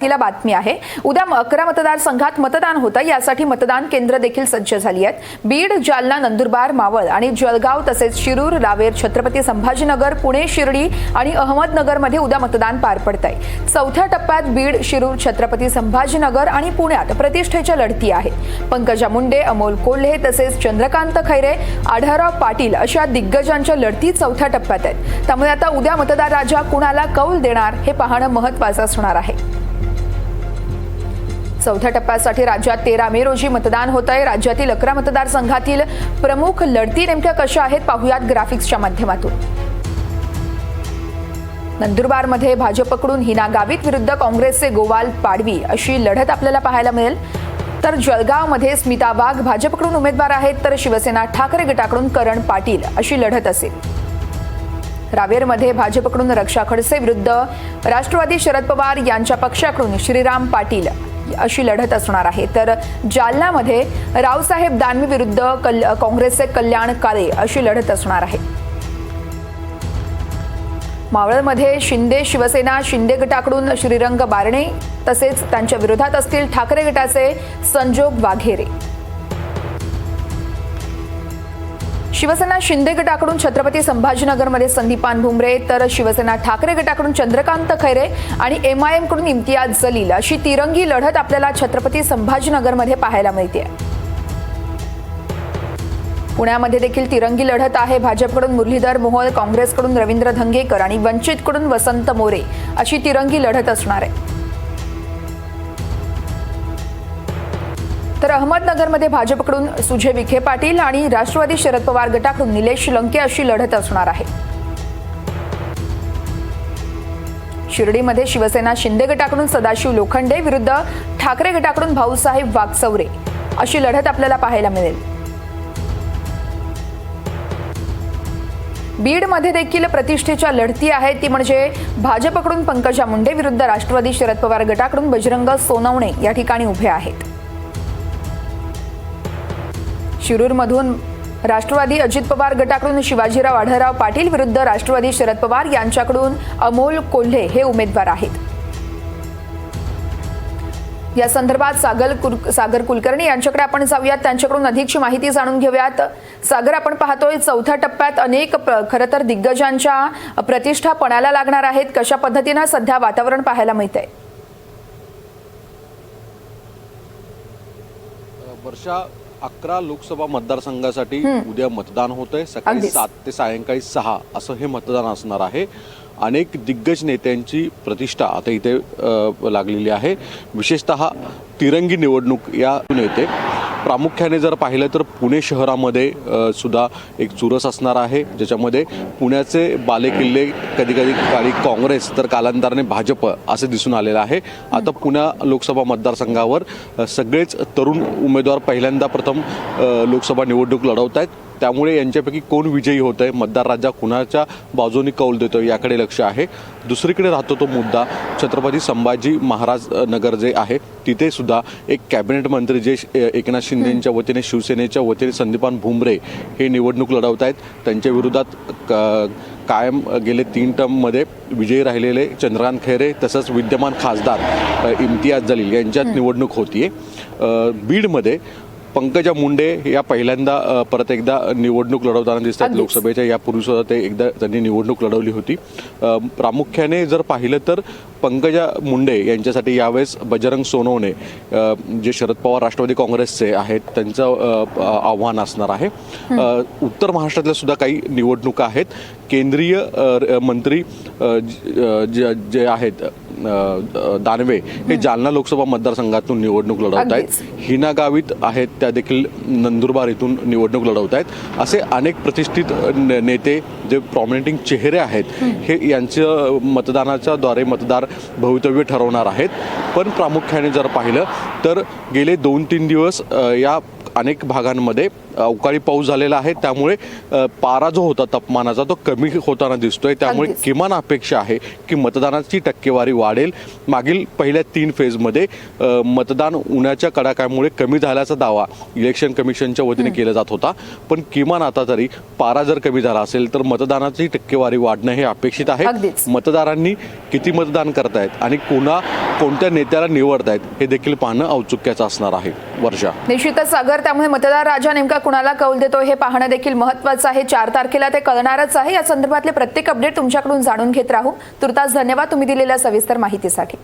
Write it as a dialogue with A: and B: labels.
A: तिला बातमी आहे। उद्या 11 मतदारसंघात मतदान होतं, यासाठी मतदान केंद्र देखील सज्ज झाली आहेत। बीड, जालना, नंदुरबार, मावळ आणि जळगाव तसेच शिरूर, रावेर, छत्रपती संभाजीनगर, पुणे, शिर्डी आणि अहमदनगरमध्ये उद्या मतदान पार पडतंय। चौथ्या टप्प्यात बीड, शिरूर, छत्रपती संभाजीनगर आणि पुण्यात प्रतिष्ठेच्या लढती आहेत। पंकजा मुंडे, अमोल कोल्हे तसेच चंद्रकांत खैरे, आढळराव पाटील अशा दिग्गजांच्या लढती चौथ्या टप्प्यात आहेत। त्यामुळे आता उद्या मतदार राजा कुणाला कौल देणार हे पाहणं महत्त्वाचं असणार आहे। चौथ्या टप्प्यासाठी राज्यात 13 मे रोजी मतदान होतंय। राज्यातील 11 मतदारसंघातील प्रमुख लढती नेमक्या कशा आहेत पाहूयात ग्राफिक्सच्या माध्यमातून। नंदुरबारमध्ये भाजपकडून हिना गावित विरुद्ध काँग्रेसचे गोवाल पाडवी अशी लढत आपल्याला पाहायला मिळेल। तर जळगावमध्ये स्मिता वाघ भाजपकडून उमेदवार आहेत, तर शिवसेना ठाकरे गटाकडून करण पाटील अशी लढत असेल। रावेरमध्ये भाजपकडून रक्षा खडसे विरुद्ध राष्ट्रवादी शरद पवार यांच्या पक्षाकडून श्रीराम पाटील अशी लढत असणार आहे। तर जालन्यामध्ये रावसाहेब दानवे विरुद्ध काँग्रेसचे कल्याण काळे अशी लढत असणार आहे। मावळमध्ये शिंदे शिवसेना शिंदे गटाकडून श्रीरंग बारणे तसेच त्यांच्या विरोधात असतील ठाकरे गटाचे संजोग वाघेरे। शिवसेना शिंदे गटाकडून छत्रपती संभाजीनगरमध्ये संदीपान भुमरे, तर शिवसेना ठाकरे गटाकडून चंद्रकांत खैरे आणि MIM कडून इम्तियाज जलील अशी तिरंगी लढत आपल्याला छत्रपती संभाजीनगरमध्ये पाहायला मिळते। पुण्यामध्ये देखील तिरंगी लढत आहे। भाजपकडून मुरलीधर मोहोळ, काँग्रेसकडून रवींद्र धंगेकर आणि वंचितकडून वसंत मोरे अशी तिरंगी लढत असणार आहे। तर अहमदनगरमध्ये भाजपकडून सुजय विखे पाटील आणि राष्ट्रवादी शरद पवार गटाकडून निलेश लंके अशी लढत असणार आहे। शिर्डीमध्ये शिवसेना शिंदे गटाकडून सदाशिव लोखंडे विरुद्ध ठाकरे गटाकडून भाऊसाहेब वागचौरे अशी लढत आपल्याला पाहायला मिळेल। बीडमध्ये देखील प्रतिष्ठेच्या लढती आहेत, ती म्हणजे भाजपकडून पंकजा मुंडे विरुद्ध राष्ट्रवादी शरद पवार गटाकडून बजरंग सोनवणे या ठिकाणी उभे आहेत। शिरूरमधून राष्ट्रवादी अजित पवार गटाकडून शिवाजीराव आढळराव पाटील विरुद्ध राष्ट्रवादी शरद पवार यांच्याकडून अमोल कोल्हे हे उमेदवार आहेत। या संदर्भात सागर कुलकर्णी यांच्याकडे आपण जाऊयात, त्यांच्याकडून अधिकची माहिती जाणून घेऊयात। सागर, आपण पाहतोय चौथ्या टप्प्यात अनेक खरं तर दिग्गजांच्या प्रतिष्ठा पणाला लागणार आहेत, कशा पद्धतीने सध्या वातावरण पाहायला मिळतंय?
B: वर्षा, 11 लोकसभा मतदारसंघासाठी उद्या मतदान होतंय। सकाळी 7 ते सायंकाळी 6 असं हे मतदान असणार आहे। अनेक दिग्गज नेत्यांची प्रतिष्ठा आता इथे लागलेली आहे। विशेषतः तिरंगी निवडणूक यातून येते। प्रामुख्याने जर पाहिलं तर पुणे शहरामध्ये सुद्धा एक चुरस असणार आहे, ज्याच्यामध्ये पुण्याचे बालेकिल्ले कधी काळी काँग्रेस तर कालांतराने भाजप असे दिसून आलेलं आहे। आता पुणे लोकसभा मतदारसंघावर सगळेच तरुण उमेदवार पहिल्यांदा प्रथम लोकसभा निवडणूक लढवत आहेत। त्यामुळे यांच्यापैकी कोण विजयी होत आहे, मतदार राजा कुणाच्या बाजूने कौल देतोय याकडे लक्ष आहे। दुसरीकडे राहतो तो मुद्दा छत्रपती संभाजी महाराज नगर जे आहे तिथे सुद्धा एक कॅबिनेट मंत्री जे एकनाथ शिंदेंच्या वतीने शिवसेनेच्या वतीने संदीपान भुमरे हे निवडणूक लढवत आहेत। त्यांच्या विरोधात कायम गेले 3 टर्ममध्ये विजयी राहिलेले चंद्रकांत खैरे तसंच विद्यमान खासदार इम्तियाज जलील यांच्यात निवडणूक होतीये। बीडमध्ये पंकजा मुंडे या पहिल्यांदा परत एकदा निवडणूक लढवताना दिसतात। लोकसभेच्या यापूर्वी सुद्धा ते एकदा त्यांनी निवडणूक लढवली होती। प्रामुख्याने जर पाहिलं तर पंकजा मुंडे यांच्यासाठी यावेळेस बजरंग सोनवणे जे शरद पवार राष्ट्रवादी काँग्रेसचे आहेत त्यांचं आव्हान असणार आहे। उत्तर महाराष्ट्रातल्या सुद्धा काही निवडणुका आहेत। केंद्रीय मंत्री जे आहेत दानवे हे जालना लोकसभा मतदारसंघातून निवडणूक लढवत आहेत। हिना गावित आहेत त्या देखील नंदुरबार इथून निवडणूक लढवत आहेत। असे अनेक प्रतिष्ठित नेते जे प्रॉमिनेंटिंग चेहरे आहेत हे यांचं मतदानाच्या द्वारे मतदार भवितव्य ठरवणार आहेत। पण प्रामुख्याने जर पाहिलं तर गेले 2-3 दिवस या अनेक भागांमध्ये अवकाळी पाऊस झालेला आहे, त्यामुळे पारा जो होता तापमानाचा तो कमी होताना दिसतोय. त्यामुळे
A: अगदीच.
B: किमान अपेक्षा आहे की मतदानाची टक्केवारी वाढेल. मागील पहिल्या 3 फेजमध्ये मतदान उन्हाच्या कडाक्यामुळे कमी झाल्याचा दावा इलेक्शन कमिशनच्या वतीने केला जात होता, पण किमान आता तरी पारा जर कमी झाला असेल तर मतदानाची टक्केवारी वाढणं हे अपेक्षित आहे.
A: अगदीच.
B: मतदारांनी किती मतदान करतायत आणि कोणत्या नेत्याला निवडतायत हे देखील पाहणं औत्सुक्याचं असणार आहे. वर्षा.
A: निश्चितच सागर, त्यामुळे मतदार राजा नेमका कुणाला कौल देतो हे पाहणं देखील महत्त्वाचं आहे. 4 तारखेला ते कळणारच आहे. या संदर्भातले प्रत्येक अपडेट तुमच्याकडून जाणून घेत राहू. तुर्तास धन्यवाद तुम्ही दिलेल्या सविस्तर माहितीसाठी.